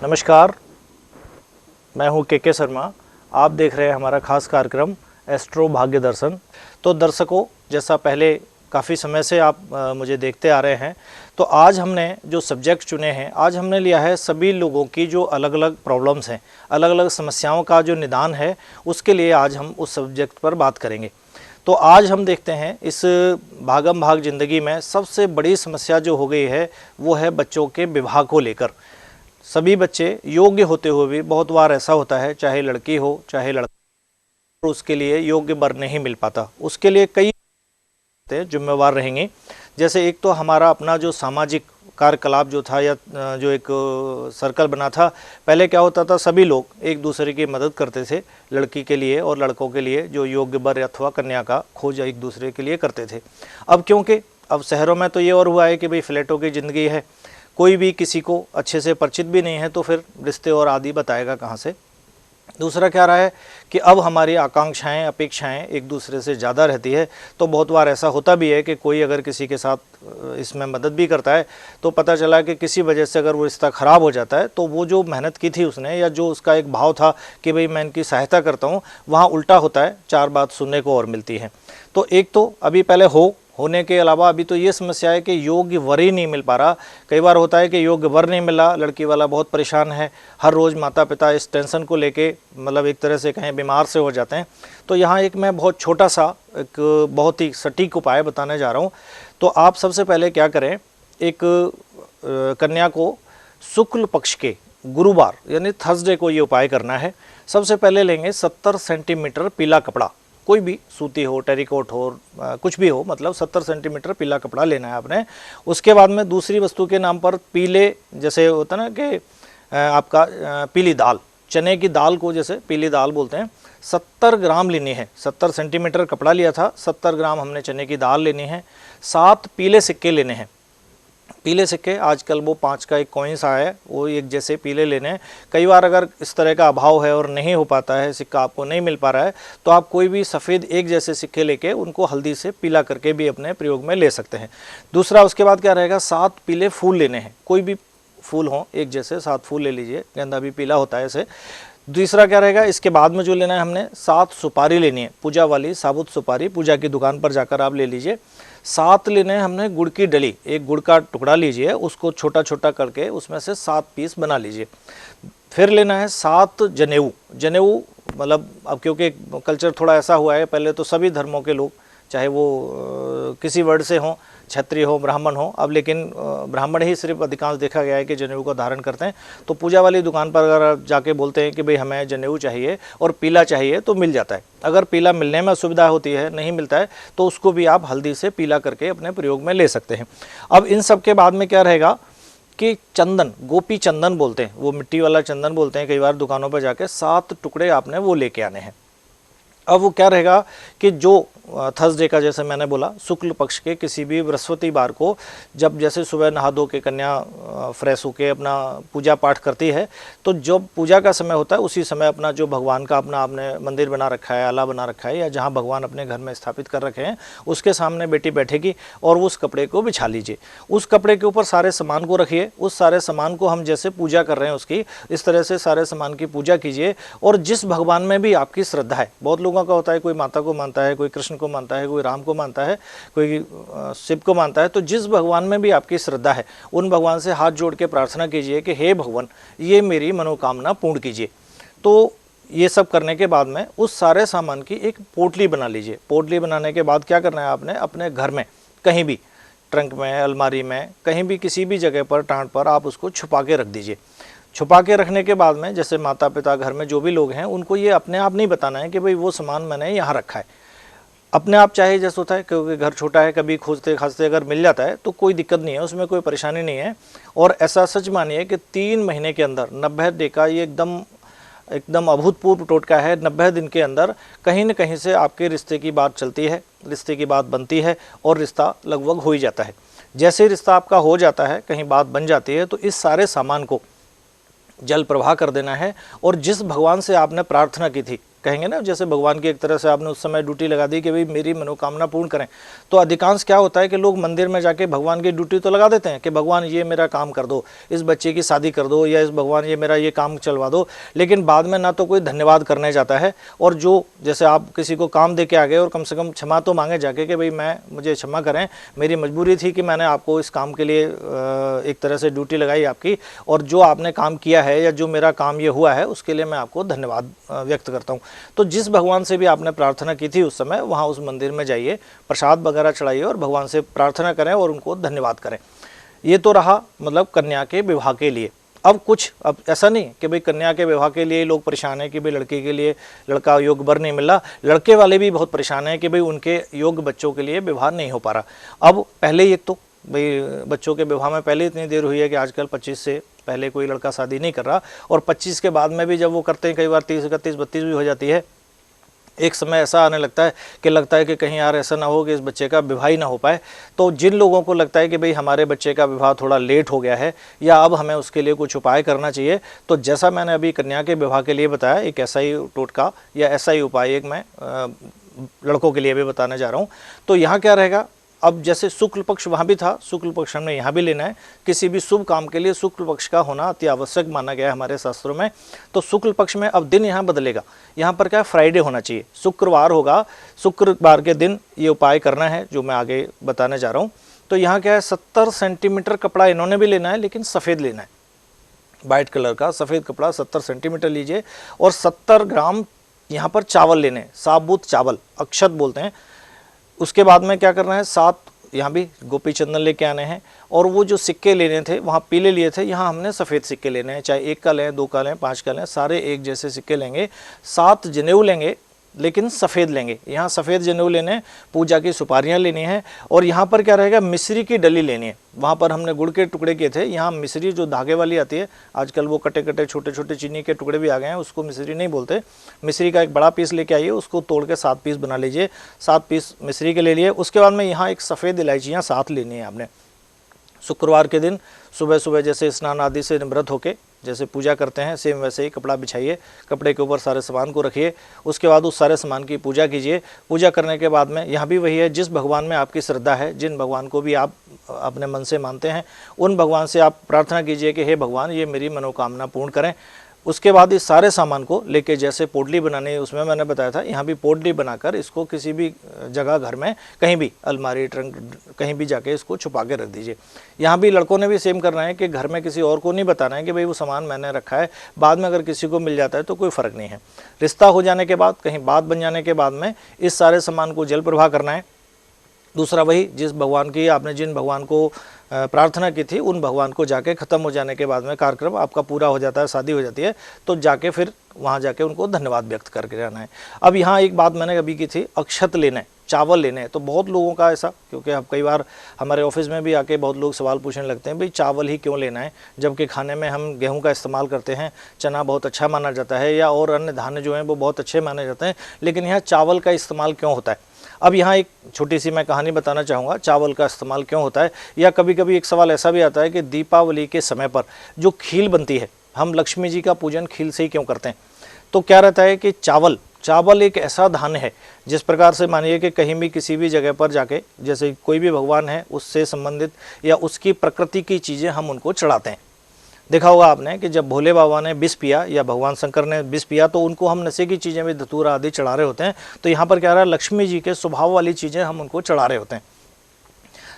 नमस्कार, मैं हूं के शर्मा। आप देख रहे हैं हमारा खास कार्यक्रम एस्ट्रो भाग्य दर्शन। तो दर्शकों, जैसा पहले काफ़ी समय से आप मुझे देखते आ रहे हैं, तो आज हमने जो सब्जेक्ट चुने हैं, आज हमने लिया है सभी लोगों की जो अलग अलग प्रॉब्लम्स हैं, अलग अलग समस्याओं का जो निदान है, उसके लिए आज हम उस सब्जेक्ट पर बात करेंगे। तो आज हम देखते हैं इस भागम भाग ज़िंदगी में सबसे बड़ी समस्या जो हो गई है वो है बच्चों के विवाह को लेकर। सभी बच्चे योग्य होते हुए भी बहुत बार ऐसा होता है, चाहे लड़की हो चाहे लड़का, उसके लिए योग्य वर नहीं मिल पाता। उसके लिए कई जिम्मेवार रहेंगे। जैसे एक तो हमारा अपना जो सामाजिक कार्यकलाप जो था या जो एक सर्कल बना था, पहले क्या होता था, सभी लोग एक दूसरे की मदद करते थे लड़की के लिए और लड़कों के लिए जो योग्य वर अथवा कन्या का खोज एक दूसरे के लिए करते थे। अब क्योंकि अब शहरों में तो ये और हुआ है कि भाई फ्लैटों की ज़िंदगी है, कोई भी किसी को अच्छे से परिचित भी नहीं है, तो फिर रिश्ते और आदि बताएगा कहाँ से। दूसरा क्या रहा है कि अब हमारी आकांक्षाएं अपेक्षाएं एक दूसरे से ज़्यादा रहती है। तो बहुत बार ऐसा होता भी है कि कोई अगर किसी के साथ इसमें मदद भी करता है, तो पता चला कि किसी वजह से अगर वो रिश्ता ख़राब हो जाता है, तो वो जो मेहनत की थी उसने या जो उसका एक भाव था कि भाई मैं इनकी सहायता करता हूँ, वहाँ उल्टा होता है, चार बात सुनने को और मिलती है। तो एक तो अभी पहले होने के अलावा अभी तो ये समस्या है कि योग्य वर ही नहीं मिल पा रहा। कई बार होता है कि योग्य वर नहीं मिला, लड़की वाला बहुत परेशान है, हर रोज़ माता पिता इस टेंशन को लेके मतलब एक तरह से कहें बीमार से हो जाते हैं। तो यहाँ एक मैं बहुत छोटा सा एक बहुत ही सटीक उपाय बताने जा रहा हूँ। तो आप सबसे पहले क्या करें, एक कन्या को शुक्ल पक्ष के गुरुवार यानी थर्सडे को ये उपाय करना है। सबसे पहले लेंगे 70 सेंटीमीटर पीला कपड़ा, कोई भी सूती हो, टेरिकोट हो, कुछ भी हो, मतलब 70 सेंटीमीटर पीला कपड़ा लेना है आपने। उसके बाद में दूसरी वस्तु के नाम पर पीले, जैसे होता ना कि आपका पीली दाल, चने की दाल को जैसे पीली दाल बोलते हैं, 70 ग्राम लेनी है। 70 सेंटीमीटर कपड़ा लिया था, 70 ग्राम हमने चने की दाल लेनी है। 7 पीले सिक्के लेने हैं। पीले सिक्के आजकल वो 5 का एक कॉइन्स आया है, वो एक जैसे पीले लेने हैं। कई बार अगर इस तरह का अभाव है और नहीं हो पाता है, सिक्का आपको नहीं मिल पा रहा है, तो आप कोई भी सफ़ेद एक जैसे सिक्के लेके उनको हल्दी से पीला करके भी अपने प्रयोग में ले सकते हैं। दूसरा उसके बाद क्या रहेगा, 7 पीले फूल लेने हैं। कोई भी फूल हों एक जैसे, 7 फूल ले लीजिए, गेंदा भी पीला होता है ऐसे। दूसरा क्या रहेगा, इसके बाद में जो लेना है हमने, 7 सुपारी लेनी है, पूजा वाली साबुत सुपारी, पूजा की दुकान पर जाकर आप ले लीजिए। 7 लेने हैं हमने गुड़ की डली, एक गुड़ का टुकड़ा लीजिए, उसको छोटा छोटा करके उसमें से 7 पीस बना लीजिए। फिर लेना है 7 जनेऊ। जनेऊ मतलब अब क्योंकि कल्चर थोड़ा ऐसा हुआ है, पहले तो सभी धर्मों के लोग, चाहे वो किसी वर्ड से हों, क्षत्रिय हो ब्राह्मण हो, अब लेकिन ब्राह्मण ही सिर्फ अधिकांश देखा गया है कि जनेऊ का धारण करते हैं। तो पूजा वाली दुकान पर अगर आप जाके बोलते हैं कि भाई हमें जनेऊ चाहिए और पीला चाहिए, तो मिल जाता है। अगर पीला मिलने में असुविधा होती है, नहीं मिलता है, तो उसको भी आप हल्दी से पीला करके अपने प्रयोग में ले सकते हैं। अब इन सब के बाद में क्या रहेगा कि चंदन, गोपी चंदन बोलते हैं, वो मिट्टी वाला चंदन बोलते हैं, कई बार दुकानों पर जाके 7 टुकड़े आपने वो लेके आने हैं। अब वो क्या रहेगा कि जो थर्सडे का, जैसे मैंने बोला, शुक्ल पक्ष के किसी भी बृहस्पतिवार को, जब जैसे सुबह नहा धो के कन्या फ्रेश होके अपना पूजा पाठ करती है, तो जब पूजा का समय होता है उसी समय अपना जो भगवान का अपना आपने मंदिर बना रखा है, आला बना रखा है, या जहाँ भगवान अपने घर में स्थापित कर रखे हैं, उसके सामने बेटी बैठेगी और उस कपड़े को बिछा लीजिए। उस कपड़े के ऊपर सारे सामान को रखिए। उस सारे सामान को हम जैसे पूजा कर रहे हैं उसकी, इस तरह से सारे सामान की पूजा कीजिए। और जिस भगवान में भी आपकी श्रद्धा है, बहुत लोगों का होता है, कोई माता को मानता है, कोई कृष्ण को मानता है, कोई राम को मानता है, कोई शिव को मानता है, तो जिस भगवान में भी आपकी श्रद्धा है, उन भगवान से हाथ जोड़ के प्रार्थना कीजिए कि हे भगवान, ये मेरी मनोकामना पूर्ण कीजिए। तो ये सब करने के बाद में उस सारे सामान की एक पोटली बना लीजिए। पोटली बनाने के बाद क्या करना है आपने, अपने घर में कहीं भी, ट्रंक में, अलमारी में, कहीं भी, किसी भी जगह पर, टांट पर आप उसको छुपा के रख दीजिए। छुपा के रखने के बाद में जैसे माता पिता, घर में जो भी लोग हैं, उनको ये अपने आप नहीं बताना है कि भाई वो सामान मैंने यहाँ रखा है। अपने आप चाहे जैसे होता है, क्योंकि घर छोटा है, कभी खोजते खाजते अगर मिल जाता है तो कोई दिक्कत नहीं है, उसमें कोई परेशानी नहीं है। और ऐसा सच मानिए कि 3 महीने के अंदर 90 दिन का ये एकदम अभूतपूर्व टोटका है। 90 दिन के अंदर कहीं न कहीं से आपके रिश्ते की बात चलती है, रिश्ते की बात बनती है और रिश्ता लगभग हो ही जाता है। जैसे ही रिश्ता आपका हो जाता है, कहीं बात बन जाती है, तो इस सारे सामान को जल प्रवाह कर देना है। और जिस भगवान से आपने प्रार्थना की थी कहेंगे ना, जैसे भगवान की एक तरह से आपने उस समय ड्यूटी लगा दी कि भाई मेरी मनोकामना पूर्ण करें, तो अधिकांश क्या होता है कि लोग मंदिर में जाके भगवान की ड्यूटी तो लगा देते हैं कि भगवान ये मेरा काम कर दो, इस बच्चे की शादी कर दो, या इस भगवान ये मेरा ये काम चलवा दो, लेकिन बाद में ना तो कोई धन्यवाद करने जाता है, और जो जैसे आप किसी को काम दे के आ गए और कम से कम क्षमा तो मांगे जाके कि भाई मुझे क्षमा करें, मेरी मजबूरी थी कि मैंने आपको इस काम के लिए एक तरह से ड्यूटी लगाई आपकी, और जो आपने काम किया है या जो मेरा काम ये हुआ है उसके लिए मैं आपको धन्यवाद व्यक्त करता हूँ। तो जिस भगवान से भी आपने प्रार्थना की थी उस समय, वहाँ उस मंदिर में जाइए, प्रसाद वगैरह चढ़ाइए और भगवान से प्रार्थना करें और उनको धन्यवाद करें। ये तो रहा मतलब कन्या के विवाह के लिए। अब ऐसा नहीं कि भाई कन्या के विवाह के लिए लोग परेशान हैं कि भाई लड़की के लिए लड़का योग्य वर नहीं मिल रहा, लड़के वाले भी बहुत परेशान हैं कि भाई उनके योग्य बच्चों के लिए विवाह नहीं हो पा रहा। अब पहले एक तो भाई बच्चों के विवाह में पहले इतनी देर हुई है कि आजकल 25 से पहले कोई लड़का शादी नहीं कर रहा, और 25 के बाद में भी जब वो करते हैं कई बार 30, 31, 32 भी हो जाती है। एक समय ऐसा आने लगता है कि कहीं यार ऐसा ना हो कि इस बच्चे का विवाह ही ना हो पाए। तो जिन लोगों को लगता है कि भाई हमारे बच्चे का विवाह थोड़ा लेट हो गया है या अब हमें उसके लिए कुछ उपाय करना चाहिए, तो जैसा मैंने अभी कन्या के विवाह के लिए बताया, एक ऐसा ही टोटका या ऐसा ही उपाय एक मैं लड़कों के लिए भी बताने जा रहा हूँ। तो यहाँ क्या रहेगा, अब जैसे शुक्ल पक्ष वहाँ भी था, शुक्ल पक्ष हमने यहाँ भी लेना है। किसी भी शुभ काम के लिए शुक्ल पक्ष का होना अति आवश्यक माना गया है हमारे शास्त्रों में। तो शुक्ल पक्ष में अब दिन यहाँ बदलेगा, यहाँ पर क्या फ्राइडे होना चाहिए, शुक्रवार होगा। शुक्रवार के दिन ये उपाय करना है जो मैं आगे बताने जा रहा हूँ। तो यहाँ क्या है, 70 सेंटीमीटर कपड़ा इन्होंने भी लेना है, लेकिन सफ़ेद लेना है, वाइट कलर का सफ़ेद कपड़ा 70 सेंटीमीटर लीजिए, और 70 ग्राम यहाँ पर चावल लेने, साबुत चावल, अक्षत बोलते हैं। उसके बाद में क्या करना है, 7 यहाँ भी गोपी चंदन लेके आने हैं, और वो जो सिक्के लेने थे वहाँ पीले लिए थे, यहाँ हमने सफ़ेद सिक्के लेने हैं, चाहे 1 का लें, 2 का लें, 5 का लें, सारे एक जैसे सिक्के लेंगे। 7 जनेऊ लेंगे, लेकिन सफ़ेद लेंगे, यहाँ सफ़ेद जनेऊ लेने, पूजा की सुपारियाँ लेनी है, और यहाँ पर क्या रहेगा, मिश्री की डली लेनी है। वहाँ पर हमने गुड़ के टुकड़े किए थे, यहाँ मिश्री जो धागे वाली आती है, आजकल वो कटे कटे छोटे छोटे चीनी के टुकड़े भी आ गए हैं, उसको मिश्री नहीं बोलते। मिश्री का एक बड़ा पीस लेके आइए, उसको तोड़ के 7 पीस बना लीजिए, 7 पीस मिश्री के ले लिए। उसके बाद में यहाँ एक सफ़ेद इलायचियाँ साथ लेनी है आपने। शुक्रवार के दिन सुबह सुबह जैसे स्नान आदि से निवृत्त होके जैसे पूजा करते हैं, सेम वैसे ही कपड़ा बिछाइए, कपड़े के ऊपर सारे सामान को रखिए। उसके बाद उस सारे सामान की पूजा कीजिए। पूजा करने के बाद में यहाँ भी वही है, जिस भगवान में आपकी श्रद्धा है, जिन भगवान को भी आप अपने मन से मानते हैं, उन भगवान से आप प्रार्थना कीजिए कि हे भगवान ये मेरी मनोकामना पूर्ण करें। उसके बाद इस सारे सामान को लेके जैसे पोटली बनानी है, उसमें मैंने बताया था, यहाँ भी पोटली बनाकर इसको किसी भी जगह घर में कहीं भी अलमारी ट्रंक कहीं भी जाके इसको छुपा के रख दीजिए। यहाँ भी लड़कों ने भी सेम करना है कि घर में किसी और को नहीं बताना है कि भाई वो सामान मैंने रखा है, बाद में अगर किसी को मिल जाता है तो कोई फ़र्क नहीं है। रिश्ता हो जाने के बाद, कहीं बात बन जाने के बाद में इस सारे सामान को जल प्रवाह करना है। दूसरा वही, जिस भगवान की आपने जिन भगवान को प्रार्थना की थी उन भगवान को जाके ख़त्म हो जाने के बाद में कार्यक्रम आपका पूरा हो जाता है, शादी हो जाती है, तो जाके फिर वहाँ जाके उनको धन्यवाद व्यक्त करके रहना है। अब यहाँ एक बात मैंने अभी की थी, अक्षत लेना है, चावल लेने हैं। तो बहुत लोगों का ऐसा, क्योंकि अब कई बार हमारे ऑफिस में भी आके बहुत लोग सवाल पूछने लगते हैं, भाई चावल ही क्यों लेना है, जबकि खाने में हम गेहूं का इस्तेमाल करते हैं, चना बहुत अच्छा माना जाता है, या और अन्य धान्य जो हैं वो बहुत अच्छे माने जाते हैं, लेकिन यहाँ चावल का इस्तेमाल क्यों होता है। अब यहाँ एक छोटी सी मैं कहानी बताना चाहूँगा, चावल का इस्तेमाल क्यों होता है। या कभी कभी एक सवाल ऐसा भी आता है कि दीपावली के समय पर जो खील बनती है, हम लक्ष्मी जी का पूजन खील से ही क्यों करते हैं। तो क्या रहता है कि चावल एक ऐसा धान्य है, जिस प्रकार से मानिए कि कहीं भी किसी भी जगह पर जाके, जैसे कोई भी भगवान है उससे संबंधित या उसकी प्रकृति की चीज़ें हम उनको चढ़ाते हैं। देखा होगा आपने कि जब भोले बाबा ने विष पिया या भगवान शंकर ने विष पिया, तो उनको हम नशे की चीज़ें भी धतूरा आदि चढ़ा रहे होते हैं। तो यहाँ पर क्या रहा, लक्ष्मी जी के स्वभाव वाली चीज़ें हम उनको चढ़ा रहे होते हैं।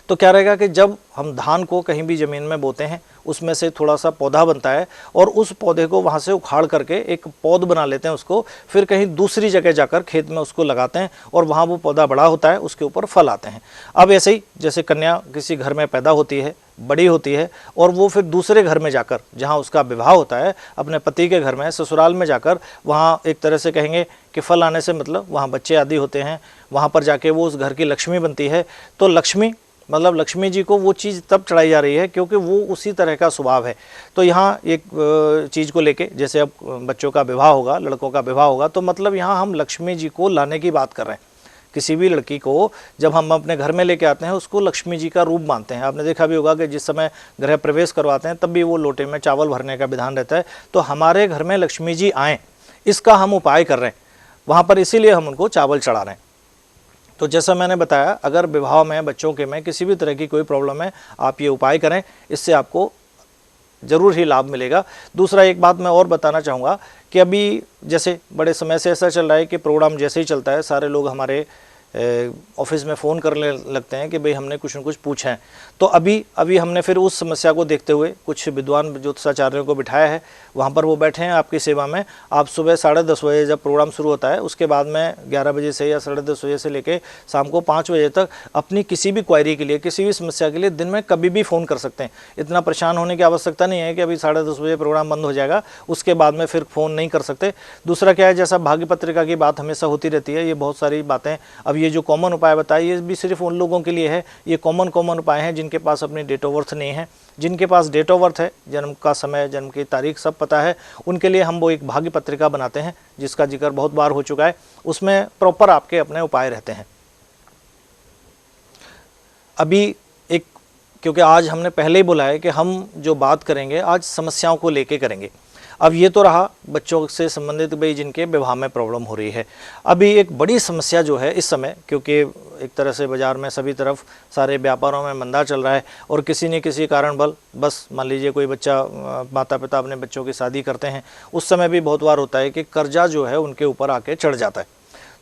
तो क्या रहेगा कि जब हम धान को कहीं भी ज़मीन में बोते हैं, उसमें से थोड़ा सा पौधा बनता है, और उस पौधे को वहाँ से उखाड़ करके एक पौध बना लेते हैं उसको, फिर कहीं दूसरी जगह जाकर खेत में उसको लगाते हैं, और वहाँ वो पौधा बड़ा होता है, उसके ऊपर फल आते हैं। अब ऐसे ही जैसे कन्या किसी घर में पैदा होती है, बड़ी होती है, और वो फिर दूसरे घर में जाकर, जहाँ उसका विवाह होता है, अपने पति के घर में, ससुराल में जाकर, वहाँ एक तरह से कहेंगे कि फल आने से मतलब वहाँ बच्चे आदि होते हैं, वहाँ पर जाके वो उस घर की लक्ष्मी बनती है। तो लक्ष्मी मतलब लक्ष्मी जी को वो चीज़ तब चढ़ाई जा रही है क्योंकि वो उसी तरह का स्वभाव है। तो यहाँ एक चीज़ को लेके, जैसे अब बच्चों का विवाह होगा, लड़कों का विवाह होगा, तो मतलब यहाँ हम लक्ष्मी जी को लाने की बात कर रहे हैं। किसी भी लड़की को जब हम अपने घर में लेके आते हैं, उसको लक्ष्मी जी का रूप मानते हैं। आपने देखा भी होगा कि जिस समय गृह प्रवेश करवाते हैं तब भी वो लोटे में चावल भरने का विधान रहता है। तो हमारे घर में लक्ष्मी जी आएँ, इसका हम उपाय कर रहे हैं। वहाँ पर इसीलिए हम उनको चावल चढ़ा रहे हैं। तो जैसा मैंने बताया, अगर विवाह में, बच्चों के में किसी भी तरह की कोई प्रॉब्लम है, आप ये उपाय करें, इससे आपको ज़रूर ही लाभ मिलेगा। दूसरा एक बात मैं और बताना चाहूँगा कि अभी जैसे बड़े समय से ऐसा चल रहा है कि प्रोग्राम जैसे ही चलता है सारे लोग हमारे ऑफिस में फ़ोन करने लगते हैं कि भाई हमने कुछ न कुछ पूछा है। तो अभी हमने फिर उस समस्या को देखते हुए कुछ विद्वान ज्योतिषाचार्यों को बिठाया है, वहाँ पर वो बैठे हैं आपकी सेवा में। आप सुबह 10:30 बजे जब प्रोग्राम शुरू होता है, उसके बाद में 11 बजे से या 10:30 बजे से लेकर शाम को 5 बजे तक अपनी किसी भी क्वायरी के लिए, किसी भी समस्या के लिए दिन में कभी भी फ़ोन कर सकते हैं। इतना परेशान होने की आवश्यकता नहीं है कि अभी 10:30 बजे प्रोग्राम बंद हो जाएगा, उसके बाद में फिर फ़ोन नहीं कर सकते। दूसरा क्या है, जैसा भाग्य पत्रिका की बात हमेशा होती रहती है, ये बहुत सारी बातें, अब ये जो कॉमन उपाय बताए ये भी सिर्फ उन लोगों के लिए है, ये कॉमन उपाय हैं जिनके पास अपनी डेट ऑफ बर्थ नहीं है। जिनके पास डेट ऑफ बर्थ है, जन्म का समय, जन्म की तारीख सब पता है, उनके लिए हम वो एक भाग्य पत्रिका बनाते हैं जिसका जिक्र बहुत बार हो चुका है। उसमें प्रॉपर आपके अपने उपाय रहते हैं। अभी एक, क्योंकि आज हमने पहले ही बोला है कि हम जो बात करेंगे आज समस्याओं को लेके करेंगे। अब ये तो रहा बच्चों से संबंधित भाई जिनके विवाह में प्रॉब्लम हो रही है। अभी एक बड़ी समस्या जो है इस समय, क्योंकि एक तरह से बाज़ार में सभी तरफ सारे व्यापारों में मंदा चल रहा है और किसी न किसी कारण बस मान लीजिए कोई बच्चा, माता पिता अपने बच्चों की शादी करते हैं, उस समय भी बहुत बार होता है कि कर्जा जो है उनके ऊपर आके चढ़ जाता है।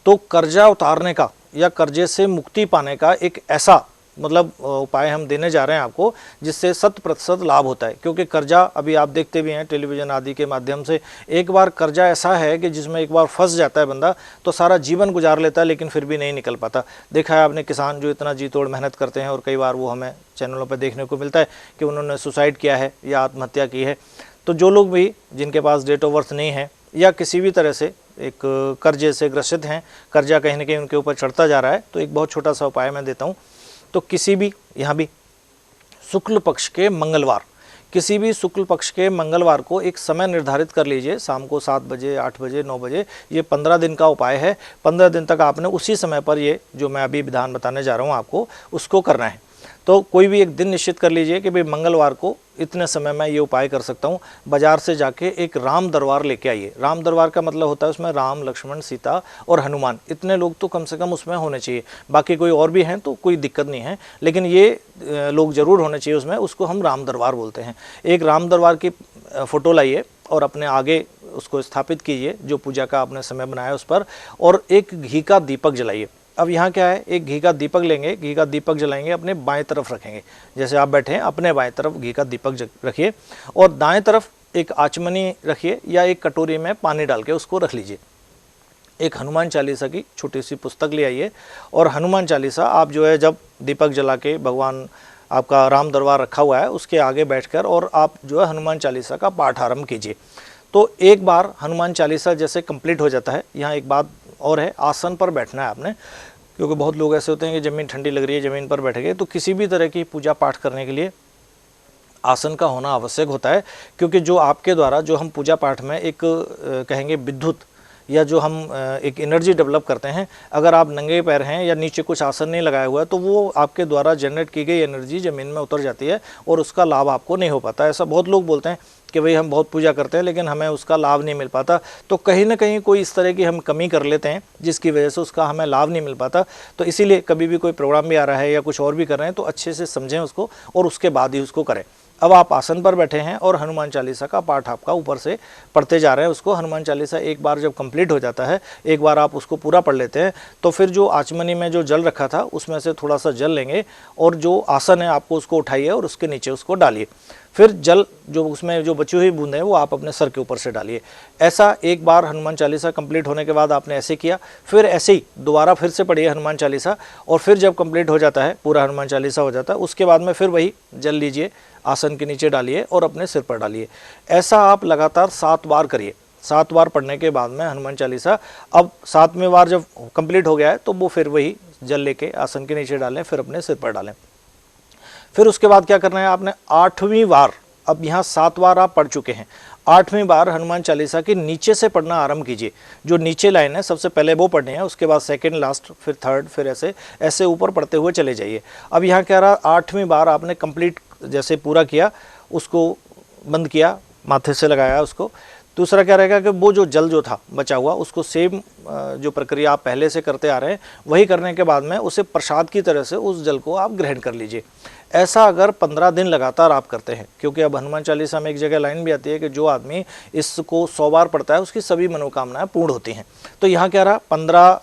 तो कर्जा उतारने का या कर्जे से मुक्ति पाने का एक ऐसा उपाय हम देने जा रहे हैं आपको जिससे 100% लाभ होता है। क्योंकि कर्जा, अभी आप देखते भी हैं टेलीविज़न आदि के माध्यम से, एक बार कर्जा ऐसा है कि जिसमें एक बार फंस जाता है बंदा तो सारा जीवन गुजार लेता है, लेकिन फिर भी नहीं निकल पाता। देखा है आपने किसान जो इतना जी तोड़ मेहनत करते हैं और कई बार वो हमें चैनलों पर देखने को मिलता है कि उन्होंने सुसाइड किया है या आत्महत्या की है। तो जो लोग भी जिनके पास डेट ऑफ बर्थ नहीं है या किसी भी तरह से एक कर्जे से ग्रसित हैं, कर्जा कहीं ना कहीं उनके ऊपर चढ़ता जा रहा है, तो एक बहुत छोटा सा उपाय मैं देता हूँ। तो किसी भी, यहाँ भी शुक्ल पक्ष के मंगलवार, किसी भी शुक्ल पक्ष के मंगलवार को एक समय निर्धारित कर लीजिए, शाम को 7 बजे, 8 बजे, 9 बजे। ये 15 दिन का उपाय है। 15 दिन तक आपने उसी समय पर ये जो मैं अभी विधान बताने जा रहा हूँ आपको, उसको करना है। तो कोई भी एक दिन निश्चित कर लीजिए कि भाई मंगलवार को इतने समय मैं ये उपाय कर सकता हूँ। बाजार से जाके एक राम दरबार लेके आइए। राम दरबार का मतलब होता है उसमें राम, लक्ष्मण, सीता और हनुमान, इतने लोग तो कम से कम उसमें होने चाहिए। बाकी कोई और भी हैं तो कोई दिक्कत नहीं है, लेकिन ये लोग ज़रूर होने चाहिए उसमें। उसको हम राम दरबार बोलते हैं। एक राम दरबार की फ़ोटो लाइए और अपने आगे उसको स्थापित कीजिए, जो पूजा का आपने समय बनाया उस पर, और एक घी का दीपक जलाइए। अब यहाँ क्या है, एक घी का दीपक लेंगे, घी का दीपक जलाएंगे, अपने बाएं तरफ रखेंगे। जैसे आप बैठे हैं अपने बाएं तरफ घी का दीपक रखिए और दाएं तरफ एक आचमनी रखिए या एक कटोरी में पानी डाल के उसको रख लीजिए। एक हनुमान चालीसा की छोटी सी पुस्तक ले आइए और हनुमान चालीसा आप जो है, जब दीपक जला के भगवान आपका राम दरबार रखा हुआ है उसके आगे बैठकर और आप जो है हनुमान चालीसा का पाठ आरंभ कीजिए। तो एक बार हनुमान चालीसा जैसे कंप्लीट हो जाता है, यहाँ एक बात और है, आसन पर बैठना है आपने। क्योंकि बहुत लोग ऐसे होते हैं कि ज़मीन ठंडी लग रही है, ज़मीन पर बैठ गए। तो किसी भी तरह की पूजा पाठ करने के लिए आसन का होना आवश्यक होता है। क्योंकि जो आपके द्वारा जो हम पूजा पाठ में एक कहेंगे विद्युत या जो हम एक एनर्जी डेवलप करते हैं, अगर आप नंगे पैर हैं या नीचे कुछ आसन नहीं लगाया हुआ है तो वो आपके द्वारा जनरेट की गई एनर्जी ज़मीन में उतर जाती है और उसका लाभ आपको नहीं हो पाता। ऐसा बहुत लोग बोलते हैं कि भाई हम बहुत पूजा करते हैं लेकिन हमें उसका लाभ नहीं मिल पाता। तो कहीं ना कहीं कोई इस तरह की हम कमी कर लेते हैं जिसकी वजह से उसका हमें लाभ नहीं मिल पाता। तो इसीलिए कभी भी कोई प्रोग्राम भी आ रहा है या कुछ और भी कर रहे हैं तो अच्छे से समझें उसको और उसके बाद ही उसको करें। अब आप आसन पर बैठे हैं और हनुमान चालीसा का पाठ आपका ऊपर से पढ़ते जा रहे हैं। उसको हनुमान चालीसा एक बार जब कंप्लीट हो जाता है, एक बार आप उसको पूरा पढ़ लेते हैं, तो फिर जो आचमनी में जो जल रखा था उसमें से थोड़ा सा जल लेंगे और जो आसन है आपको उसको उठाइए और उसके नीचे उसको डालिए। फिर जल जो उसमें जो बची हुई बूंदें हैं वो आप अपने सर के ऊपर से डालिए। ऐसा एक बार हनुमान चालीसा कंप्लीट होने के बाद आपने ऐसे किया, फिर ऐसे ही दोबारा फिर से पढ़िए हनुमान चालीसा, और फिर जब कंप्लीट हो जाता है, पूरा हनुमान चालीसा हो जाता है, उसके बाद में फिर वही जल लीजिए, आसन के नीचे डालिए और अपने सिर पर डालिए। ऐसा आप लगातार 7 बार करिए। 7 बार पढ़ने के बाद में हनुमान चालीसा, अब 7वें बार जब कंप्लीट हो गया है तो वो फिर वही जल लेके आसन के नीचे डालें, फिर अपने सिर पर डालें। फिर उसके बाद क्या करना है आपने, 8वीं बार, अब यहाँ 7 बार आप पढ़ चुके हैं, 8वीं बार हनुमान चालीसा के नीचे से पढ़ना आरंभ कीजिए। जो नीचे लाइन है सबसे पहले वो पढ़नी है, उसके बाद सेकंड, लास्ट, फिर थर्ड, फिर ऐसे ऊपर पढ़ते हुए चले जाइए। अब यहाँ क्या रहा, 8वीं बार आपने कंप्लीट जैसे पूरा किया, उसको बंद किया, माथे से लगाया उसको, दूसरा क्या रहेगा कि वो जो जल जो था बचा हुआ, उसको सेम जो प्रक्रिया आप पहले से करते आ रहे हैं वही करने के बाद में उसे प्रसाद की तरह से उस जल को आप ग्रहण कर लीजिए। ऐसा अगर 15 दिन लगातार आप करते हैं, क्योंकि अब हनुमान चालीसा में एक जगह लाइन भी आती है कि जो आदमी इसको 100 बार पढ़ता है उसकी सभी मनोकामनाएं पूर्ण होती हैं। तो यहाँ क्या रहा, 15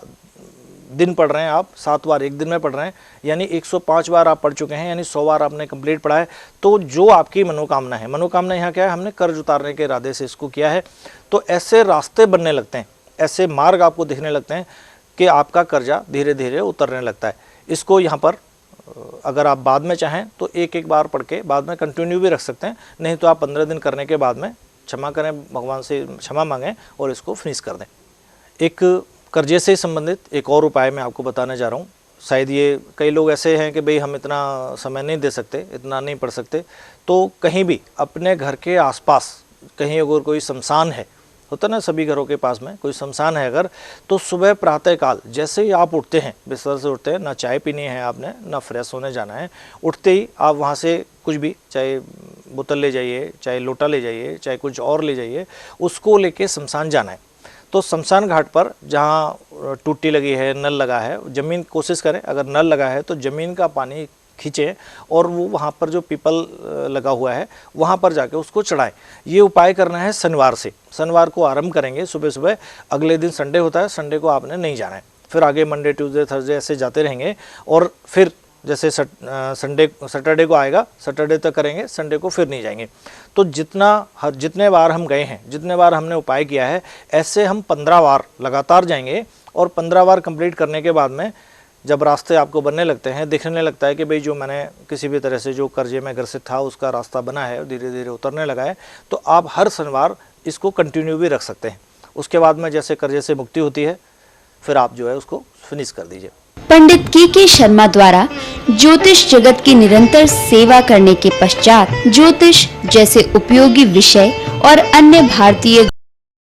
दिन पढ़ रहे हैं आप, 7 बार एक दिन में पढ़ रहे हैं, यानी 105 बार आप पढ़ चुके हैं, यानी 100 बार आपने कंप्लीट पढ़ा है। तो जो आपकी मनोकामना है, मनोकामना यहाँ क्या है, हमने कर्ज उतारने के इरादे से इसको किया है। तो ऐसे रास्ते बनने लगते हैं, ऐसे मार्ग आपको दिखने लगते हैं कि आपका कर्जा धीरे धीरे उतरने लगता है। इसको यहाँ पर अगर आप बाद में चाहें तो एक एक बार पढ़ के बाद में कंटिन्यू भी रख सकते हैं, नहीं तो आप 15 दिन करने के बाद में क्षमा करें, भगवान से क्षमा मांगें और इसको फिनिश कर दें। एक कर्जे से संबंधित एक और उपाय मैं आपको बताने जा रहा हूँ। शायद ये कई लोग ऐसे हैं कि भाई हम इतना समय नहीं दे सकते, इतना नहीं पढ़ सकते, तो कहीं भी अपने घर के आसपास कहीं अगर कोई शमशान है, होता ना सभी घरों के पास में कोई शमशान है अगर, तो सुबह प्रातःकाल जैसे ही आप उठते हैं, बिस्तर से उठते हैं, ना चाय पीनी है आपने, ना फ्रेश होने जाना है, उठते ही आप वहाँ से कुछ भी, चाहे बोतल ले जाइए, चाहे लोटा ले जाइए, चाहे कुछ और ले जाइए, उसको लेके शमशान जाना है। तो शमशान घाट पर जहाँ टूटी लगी है, नल लगा है, ज़मीन कोशिश करें, अगर नल लगा है तो ज़मीन का पानी खींचें और वो वहाँ पर जो पीपल लगा हुआ है वहाँ पर जाके उसको चढ़ाएं। ये उपाय करना है शनिवार से, शनिवार को आरंभ करेंगे सुबह सुबह। अगले दिन संडे होता है, संडे को आपने नहीं जाना है, फिर आगे मंडे, ट्यूसडे, थर्सडे ऐसे जाते रहेंगे। और फिर जैसे सैटरडे को आएगा, सैटरडे तक करेंगे, संडे को फिर नहीं जाएंगे। तो जितने बार हम गए हैं, जितने बार हमने उपाय किया है, ऐसे हम 15 बार लगातार जाएंगे। और 15 बार कंप्लीट करने के बाद में जब रास्ते आपको बनने लगते हैं, दिखने लगता है कि भाई जो मैंने किसी भी तरह से जो कर्जे में ग्रसित था उसका रास्ता बना है, धीरे धीरे उतरने लगा है, तो आप हर शनिवार इसको कंटिन्यू भी रख सकते हैं। उसके बाद में जैसे कर्जे से मुक्ति होती है, फिर आप जो है उसको फिनिश कर दीजिए। पंडित के शर्मा द्वारा ज्योतिष जगत की निरंतर सेवा करने के पश्चात ज्योतिष जैसे उपयोगी विषय और अन्य भारतीय